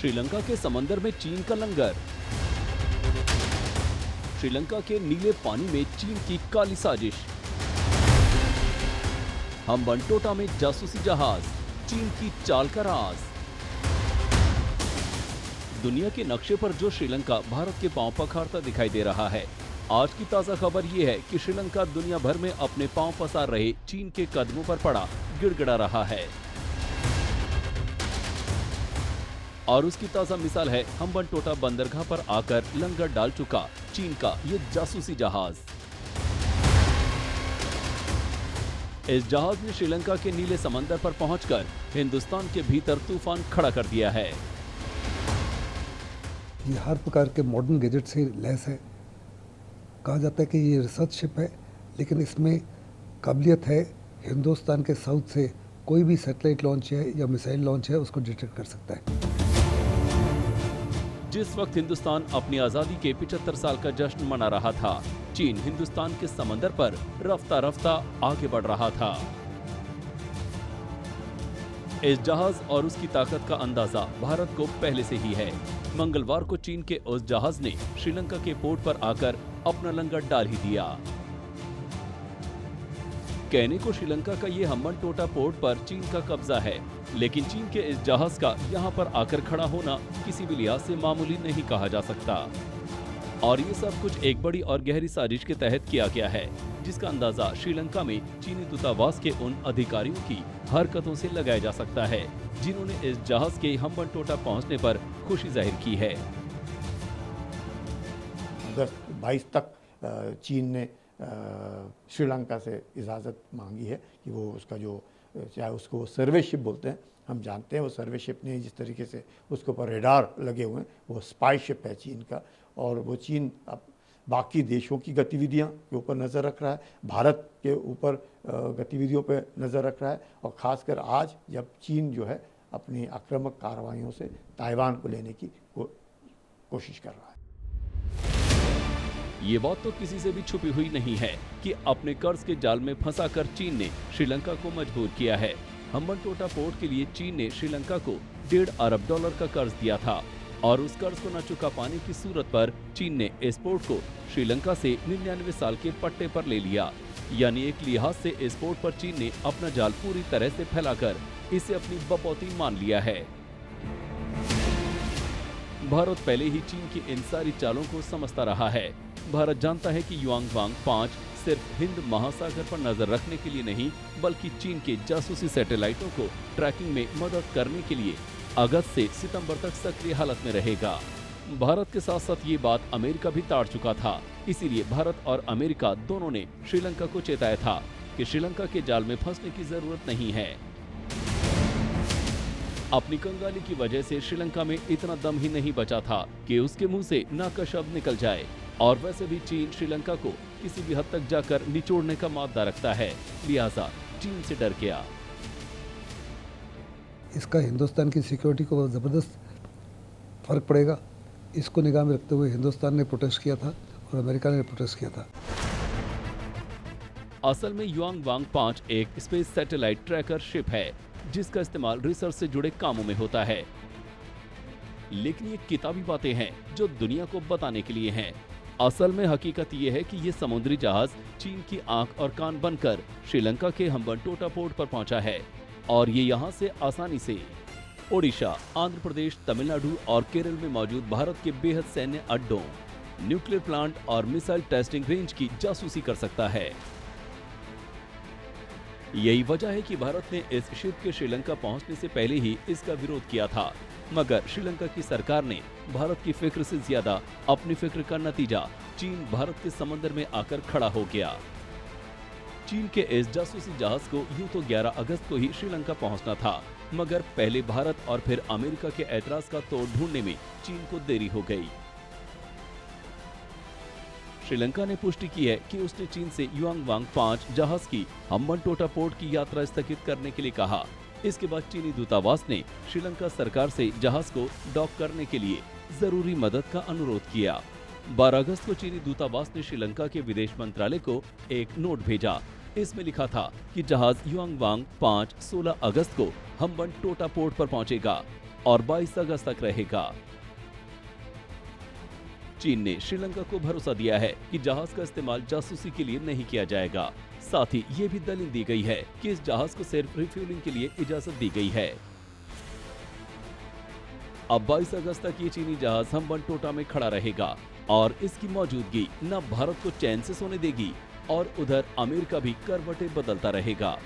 श्रीलंका के समंदर में चीन का लंगर। श्रीलंका के नीले पानी में चीन की काली साजिश। हम्बनटोटा में जासूसी जहाज, चीन की चाल का राज। दुनिया के नक्शे पर जो श्रीलंका भारत के पांव पखारता दिखाई दे रहा है। आज की ताजा खबर यह है कि श्रीलंका दुनिया भर में अपने पांव पसार रहे चीन के कदमों पर पड़ा गिड़गिड़ा रहा है। और उसकी ताजा मिसाल है हम्बनटोटा बंदरगाह पर आकर लंगर डाल चुका चीन का ये जासूसी जहाज। इस जहाज ने श्रीलंका के नीले समंदर पर पहुंचकर हिंदुस्तान के भीतर तूफान खड़ा कर दिया है। ये हर प्रकार के मॉडर्न गैजेट से लैस है। कहा जाता है कि ये रिसर्च शिप है, लेकिन इसमें काबिलियत है हिंदुस्तान के साउथ से कोई भी सैटेलाइट लॉन्च है या मिसाइल लॉन्च है उसको डिटेक्ट कर सकता है। जिस वक्त हिंदुस्तान अपनी आजादी के 75 साल का जश्न मना रहा था, चीन हिंदुस्तान के समंदर पर रफ्ता रफ्ता आगे बढ़ रहा था। इस जहाज और उसकी ताकत का अंदाजा भारत को पहले से ही है। मंगलवार को चीन के उस जहाज ने श्रीलंका के पोर्ट पर आकर अपना लंगर डाल ही दिया। कहने को श्रीलंका का ये हम्बनटोटा पोर्ट पर चीन का कब्जा है, लेकिन चीन के इस जहाज का यहाँ पर आकर खड़ा होना किसी भी लिहाज से मामूली नहीं कहा जा सकता। और ये सब कुछ एक बड़ी और गहरी साजिश के तहत किया गया है, जिसका अंदाजा श्रीलंका में चीनी दूतावास के उन अधिकारियों की हरकतों से लगाया जा सकता है, जिन्होंने इस जहाज के हम्बनटोटा पहुंचने पर खुशी जाहिर की है। अगस्त 22 तक चीन ने श्रीलंका से इजाज़त मांगी है कि वो उसका जो चाहे उसको सर्वे शिप बोलते हैं, हम जानते हैं वो सर्वे शिप नहीं, जिस तरीके से उसके ऊपर रेडार लगे हुए हैं वो स्पाई शिप है चीन का। और वो चीन अब बाकी देशों की गतिविधियां के ऊपर नज़र रख रहा है, भारत के ऊपर गतिविधियों पे नज़र रख रहा है, और ख़ासकर आज जब चीन जो है अपनी आक्रामक कार्रवाइयों से ताइवान को लेने की कोशिश कर रहा है। ये बात तो किसी से भी छुपी हुई नहीं है कि अपने कर्ज के जाल में फंसाकर चीन ने श्रीलंका को मजबूर किया है। हम्बनटोटा पोर्ट के लिए चीन ने श्रीलंका को $1.5 अरब का कर्ज दिया था, और उस कर्ज को न चुका पाने की सूरत पर चीन ने इस पोर्ट को श्रीलंका से 99 साल के पट्टे पर ले लिया। यानी एक लिहाज से इस पोर्ट पर चीन ने अपना जाल पूरी तरह से फैलाकर इसे अपनी बपौती मान लिया है। भारत पहले ही चीन की इन सारी चालों को समझता रहा है। भारत जानता है कि युआंगवांग 5 सिर्फ हिंद महासागर पर नजर रखने के लिए नहीं, बल्कि चीन के जासूसी सैटेलाइटों को ट्रैकिंग में मदद करने के लिए अगस्त से सितंबर तक सक्रिय हालत में रहेगा। भारत के साथ साथ ये बात अमेरिका भी ताड़ चुका था। इसीलिए भारत और अमेरिका दोनों ने श्रीलंका को चेताया था कि श्रीलंका के जाल में फंसने की जरूरत नहीं है। अपनी कंगाली की वजह से श्रीलंका में इतना दम ही नहीं बचा था कि उसके मुंह से ना का शब्द निकल जाए। और वैसे भी चीन श्रीलंका को किसी भी हद तक जाकर निचोड़ने का मादा रखता है, लिहाजा चीन से डर गया। इसका हिंदुस्तान की सिक्योरिटी को ज़बरदस्त फर्क पड़ेगा। इसको निगाह में रखते हुए हिंदुस्तान ने प्रोटेस्ट किया था और अमेरिका ने प्रोटेस्ट किया था। असल में युआंगवांग 5 एक स्पेस सैटेलाइट ट्रैकर शिप है, जिसका इस्तेमाल रिसर्च से जुड़े कामों में होता है। लेकिन ये किताबी बातें हैं जो दुनिया को बताने के लिए हैं। असल में हकीकत ये है कि ये समुद्री जहाज चीन की आंख और कान बनकर श्रीलंका के हम्बनटोटा पोर्ट पर पहुंचा है, और ये यहाँ से आसानी से ओडिशा, आंध्र प्रदेश, तमिलनाडु और केरल में मौजूद भारत के बेहद सैन्य अड्डों, न्यूक्लियर प्लांट और मिसाइल टेस्टिंग रेंज की जासूसी कर सकता है। यही वजह है कि भारत ने इस शिप के श्रीलंका पहुंचने से पहले ही इसका विरोध किया था, मगर श्रीलंका की सरकार ने भारत की फिक्र से ज्यादा अपनी फिक्र का नतीजा चीन भारत के समंदर में आकर खड़ा हो गया। चीन के इस जासूसी जहाज को यूं तो 11 अगस्त को ही श्रीलंका पहुंचना था, मगर पहले भारत और फिर अमेरिका के ऐतराज का तोड़ ढूंढने में चीन को देरी हो गई। श्रीलंका ने पुष्टि की है कि उसने चीन से युआंगवांग 5 जहाज की हम्बनटोटा पोर्ट की यात्रा स्थगित करने के लिए कहा। इसके बाद चीनी दूतावास ने श्रीलंका सरकार से जहाज को डॉक करने के लिए जरूरी मदद का अनुरोध किया। 12 अगस्त को चीनी दूतावास ने श्रीलंका के विदेश मंत्रालय को एक नोट भेजा। इसमें लिखा था कि जहाज युआंगवांग 5 16 अगस्त को हम्बनटोटा पोर्ट पर पहुंचेगा। और 22 अगस्त तक रहेगा। चीन ने श्रीलंका को भरोसा दिया है कि जहाज का इस्तेमाल जासूसी के लिए नहीं किया जाएगा। साथ ही ये भी दलील दी गई है कि इस जहाज को सिर्फ रिफ्यूलिंग के लिए इजाजत दी गई है। अब 22 अगस्त तक ये चीनी जहाज हम्बनटोटा में खड़ा रहेगा और इसकी मौजूदगी न भारत को चैन से सोने देगी और उधर अमेरिका भी करवटें बदलता रहेगा।